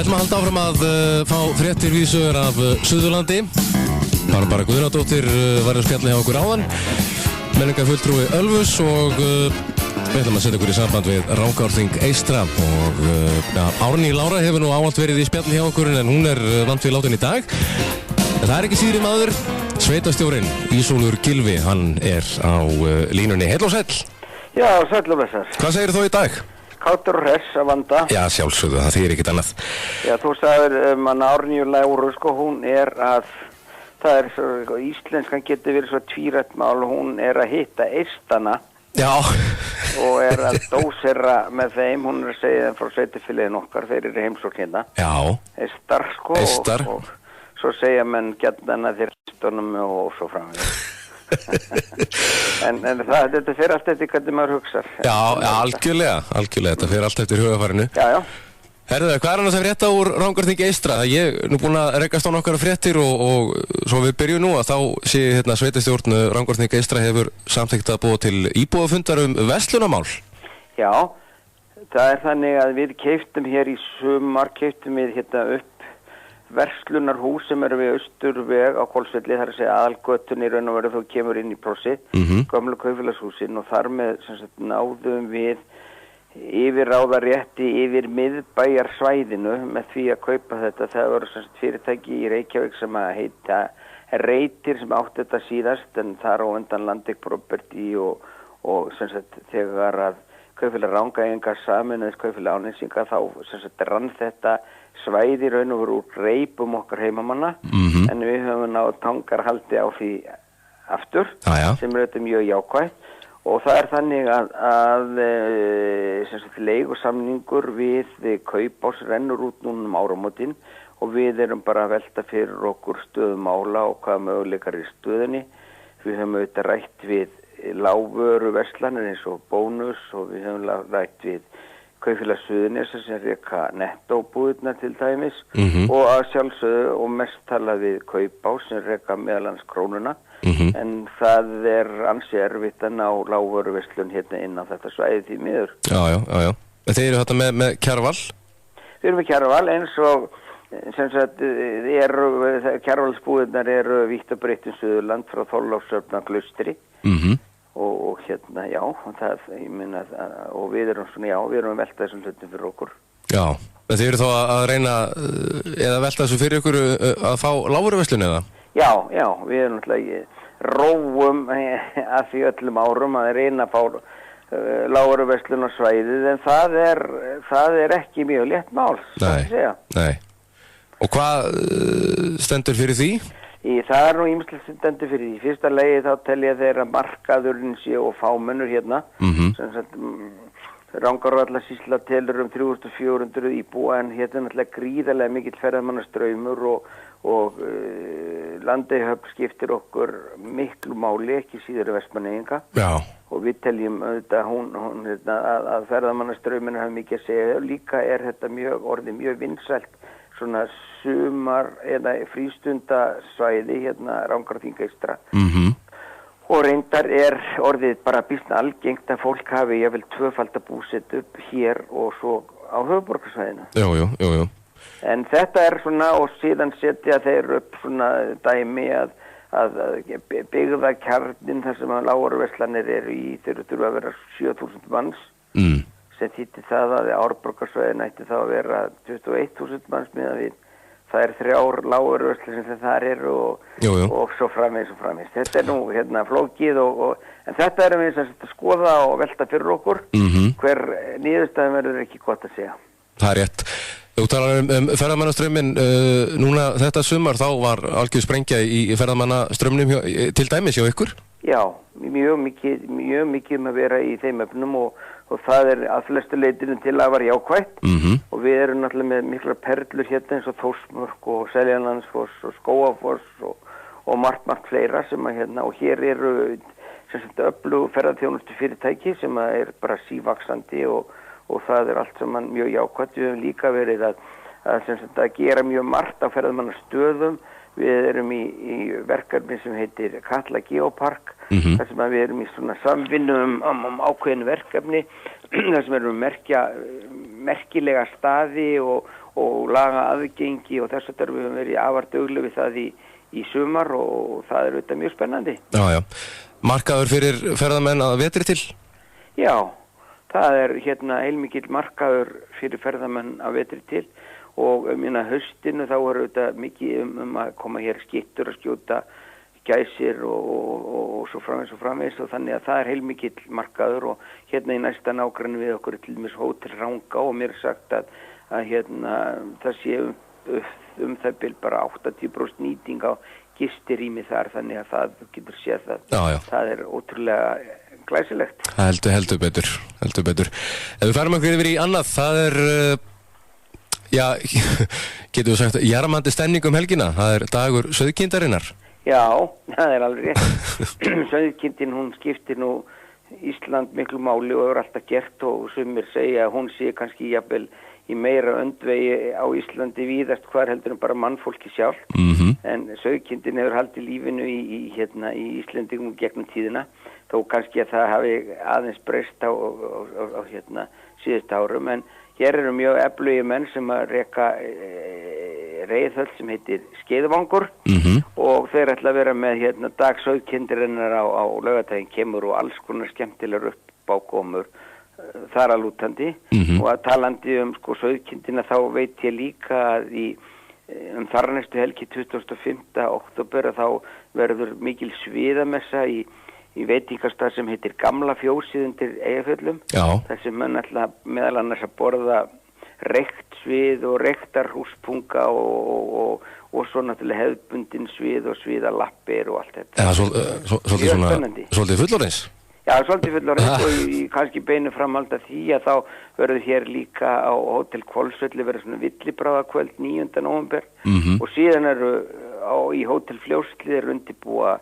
Við ætlum að halda áfram að fá fréttir víðsögur af Suðurlandi. Bara Guðnadóttir var að spjalla hjá okkur áðan. Menningarfulltrúi Ölfus og við ætlum að setja okkur í samband við Rangárþing eystra og Árný Lára hefur nú ávallt verið í spjalli hjá okkur en hún vant við látin í dag. En það ekki síðri maður, sveitastjórinn Ísólfur Gylfi, hann á línunni. Heil og sæll. Já, sæll og blessar. Hvað segir þú í dag? Kátur og hress að vanda. Já, sjálfsögðu, það þýðir ekkert annað. Já, þú sagðir Árný Láru, hún að, það svo, íslenskan getur verið svo tvírætt mál, hún að hitta eystana. Já. Og að dósera með þeim, hún að segja þeim frá sveitarfélaginu okkar, þeir heimsókn hérna. Já. Eystar, Eystar. Og svo segja menn gjarnan að þeir eystunum og svo framvegis. en þetta fer allt eftir hvernig maður hugsar. Já, algjörlega, þetta fer allt eftir hugafarinu. Já. Herðu, hvað annars að frétta úr Rangárþing eystra? Ég nú búin að rekast á nokkara fréttir og svo við byrjum nú að þá sé sveitastjórn Rangárþing eystra hefur samþykkt að búa til íbúafundar verslunarmál. Já, það þannig að við keyptum hér í sumar, við upp verslunarhús sem við Austurveg á Hvolsvelli, það að segja aðalgötun í raun og veru þú kemur inn í plássi, gömlu kaupfélagshúsin og þar með náðum við yfirráðarétti yfir miðbæjarsvæðinu með því að kaupa þetta. Það voru fyrirtæki í Reykjavík sem að heita Reytir sem átti þetta síðast en þar á undan Landik Property og þegar að kaupfélag Rangæingar saminuðist kaupfélag Ánnesinga þá rann þetta svæði raun og veru úr reipum okkar heimamanna en við höfum náð tangarhaldi á því aftur sem þetta mjög jákvætt og það þannig að leigusamningur við Kaupás rennur út núna áramótin og við erum bara að velta fyrir okkur stöðumála og hvaða möguleikar í stöðunni. Við höfum auðvitað rætt við lágvöru verslanir eins og Bónus og við höfum rætt við Kaupfélag Suðurnesja sem reka nettóbúðirnar til dæmis og að sjálfsögðu og mest talað við Kaupás sem reka meðalans Krónuna en það ansi erfitt að ná lágvöruverslun hérna inn á þetta svæði því miður. Já. Þeir eru þetta með Kjarval? Við erum með Kjarval eins og Kjarvalsbúðirnar eru vítt og breytt Suðurland frá Þorlákshöfn að Klaustri. Og hérna, já, það, ég minna, og við erum við erum að velta þessum hlutum fyrir okkur. Já, þið eru þá að reyna, eða velta þessu fyrir ykkur að fá lágvöruverslun eða? Já, við erum náttúrulega róum að því öllum árum að reyna að fá lágvöruverslun á svæðið, en það ekki mjög létt mál, Nei. Og hvað stendur fyrir því? Það nú ýmislegt stendur fyrir því. Í fyrsta lagi þá telja þeir að markaðurinn sé og fámennur hérna. Rangárvallasýsla telur 3400 íbúa en hérna náttúrulega gríðarlega mikill ferðamannastraumur og Landeyjahöfn skiptir okkur miklu máli, ekki síður Vestmannaeyinga. Já. Og við teljum auðvitað að ferðamannastrauminu hafa mikið að segja. Líka þetta orðið mjög vinsælt svona sumar eða frístundasvæði hérna Rangárþing eystra og reyndar orðið bara býsna algengt að fólk hafi jafnvel tvöfalda búsetu hér og svo á höfuðborgarsvæðinu. Jú. En þetta svona og síðan setja þeir upp svona dæmi að byggða kjarnin þar sem að lágvöruverslanir eru í þeir þurfa að vera 7000 manns sem þýtti það að Árborgarsvæðin ætti þá að vera 21.000 manns miðað við. Það 3 lágvöruverslur sem þar eru og svo framvegis. Þetta nú flókið en þetta erum við að skoða og velta fyrir okkur. Hver niðurstaðan verður ekki gott að segja. Það rétt. Þú talar ferðamannastrauminn núna þetta sumar, þá var algjör sprengja í ferðamannastraumnum til dæmis hjá ykkur? Já, mjög mikið að vera í þeim efnum og það að flestu leitinu til að vera jákvætt og við erum náttúrulega með mikla perlur hérna eins og Þórsmörk og Seljalandsfoss og Skógafoss og margt fleira sem að og hér eru öflug ferðaþjónustu fyrirtæki sem að bara sívaxandi og það allt saman mjög jákvætt. Við höfum líka verið að gera mjög margt á ferðamannastöðum. Við erum í verkefni sem heitir Katla Geopark, þar sem við erum í svona samvinnu ákveðin verkefni, þar sem erum merkja merkilega staði og laga aðgengi og þess að við höfum verið afar dugleg við það í sumar og það er auðvitað mjög spennandi. Já. Markaður fyrir ferðamenn að vetri til? Já, það er heilmikill markaður fyrir ferðamenn að vetri til og haustinu þá er auðvitað mikið að koma hér skyttur að skjóta gæsir og svo framvegis og þannig að það er heilmikill markaður og í næsta nágranni við okkur til dæmis Hótel Rangá og mér er sagt að það sé það bil bara 80% nýting á gistirými þar þannig að það getur séð það. Það er ótrúlega glæsilegt. Heldur betur. Ef við færum okkur yfir í annað, það er getum við sagt jarmandi stemning helgina, það er dagur sauðkindarinnar. Já, það er alveg rétt. Sauðkindin, hún skiptir nú Ísland miklu máli og hefur alltaf gert og sumir segja að hún sé kannski jafnvel í meira öndvegi á Íslandi víðast hvar heldur en bara mannfólki sjálf. En sauðkindin hefur haldið lífinu í Íslandingum gegnum tíðina, þó kannski að það hafi aðeins breyst á síðust árum, en hér eru mjög eflugir menn sem að reka reiðhöll sem heitir Skeiðvangur og þeir ætla að vera með dag sauðkindarinnar á laugardaginn kemur og alls konar skemmtilegar uppákomur þar að lútandi og að talandi sauðkindina þá veit ég líka að þarnæstu helgi 25. október þá verður mikil sviðamessa í veitingastað sem heitir Gamla fjósið undir Eyjafjöllum. Þar sem menn ætla meðal annars að borða reykt svið og reyktar húspunga og svo náttúrulega hefðbundin svið og sviðalappir og allt þetta. Svolítið fullorðins? Já, svolítið fullorðins og kannski beinu framhald af því að þá verður hér líka á Hótel Hvolsvelli verður svona villibráðakvöld 9. nóvember og síðan eru í Hótel Fljótshlíð er undirbúa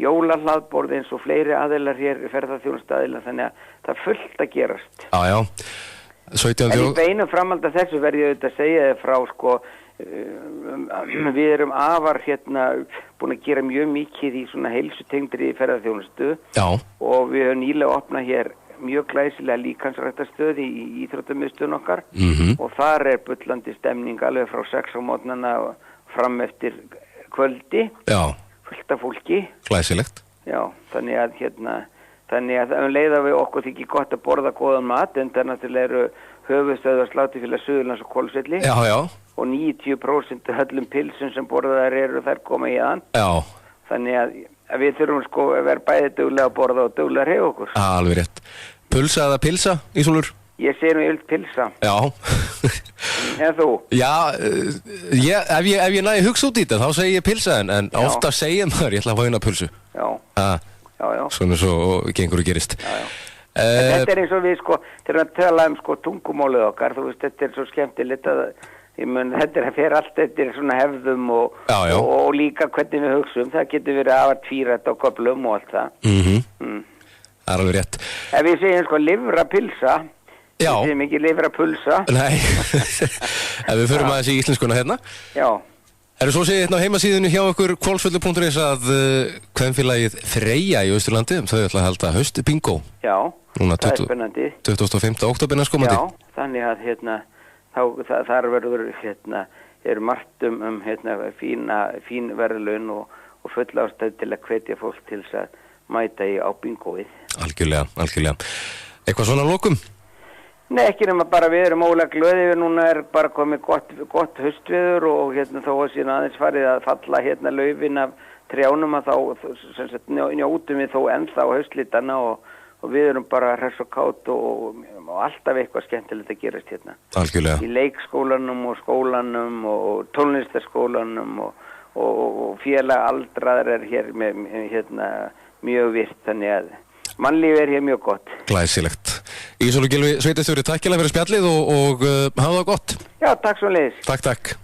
jólahlaðborð eins og fleiri aðeilar hér ferðaþjónustaðilar þannig að það er fullt að gerast. En í beinu framhald af þessu verð ég auðvitað að segja þið frá við erum afar búin að gera mjög mikið í svona heilsutengdri ferðaþjónustu og við höfum nýlega opnað hér mjög glæsilega líkansræktarstöð í íþróttamiðstöðin okkar og þar er bullandi stemning alveg frá 6 á morgnana fram eftir kvöldi. Fullt af fólki. Glæsilegt. Já, þannig að leiða við okkur þykir gott að borða góðan mat en það náttúrulega eru höfuðstöðvar Sláturfélags Suðurlands og Hvolsvelli. Og 90% öllum pilsum sem borðaðar eru þær koma í aðan. Þannig að við þurfum að vera bæði duglega að borða og duglega að hreyfa okkur. Alveg rétt. Pulsa eða pilsa, Ísólfur? Ég segi nú yfir pilsa. En þú? Já, ef ég næði hugsa út í þetta, þá segi ég pilsa, en ofta segja maður, ég ætla að fá eina pulsu. Já. Svona svo gengur og gerist. Þetta er eins og við, þegar við tala tungumálið okkar, þú veist, þetta er svo skemmtilegt að, þetta fer allt eftir svona hefðum og líka hvernig við hugsum, það getur verið afar tvírætt á köflum og allt það. Það er alveg rétt. Ef við segjum livrapilsa, við segjum ekki livrapulsa. Nei, ef við förum aðeins í íslenskuna hérna. Já. Svo segið hérna á heimasíðunni hjá okkur hvolsvelli.is að kvenfélagið Freyja í Austurlandi, þau ætla að halda haustbingo. Já, það er spennandi. 25. október næstkomandi. Já, þannig að þar verður eru margt fín verðlaun og full ástæð til að hvetja fólk til þess að mæta á bingoið. Algjörlega. Eitthvað svona lokum? Nei, ekki nema bara við erum ólega glöði við núna er bara komið gott haustveður og þó að síðan aðeins farið að falla laufin af trjánum að þá njótum við þó ennþá haustlitana og við erum bara hress og kátt og alltaf eitthvað skemmtilegt að gerast hérna. Algjörlega. Í leikskólanum og skólanum og tónlistarskólanum og félag aldraðar er hér mjög virt þannig að mannlíf er hér mjög gott. Glæsilegt. Ísólfur Gylfi, sveitarstjóri, takk fyrir spjallið og hafa það gott. Já, takk svo leiðis. Takk.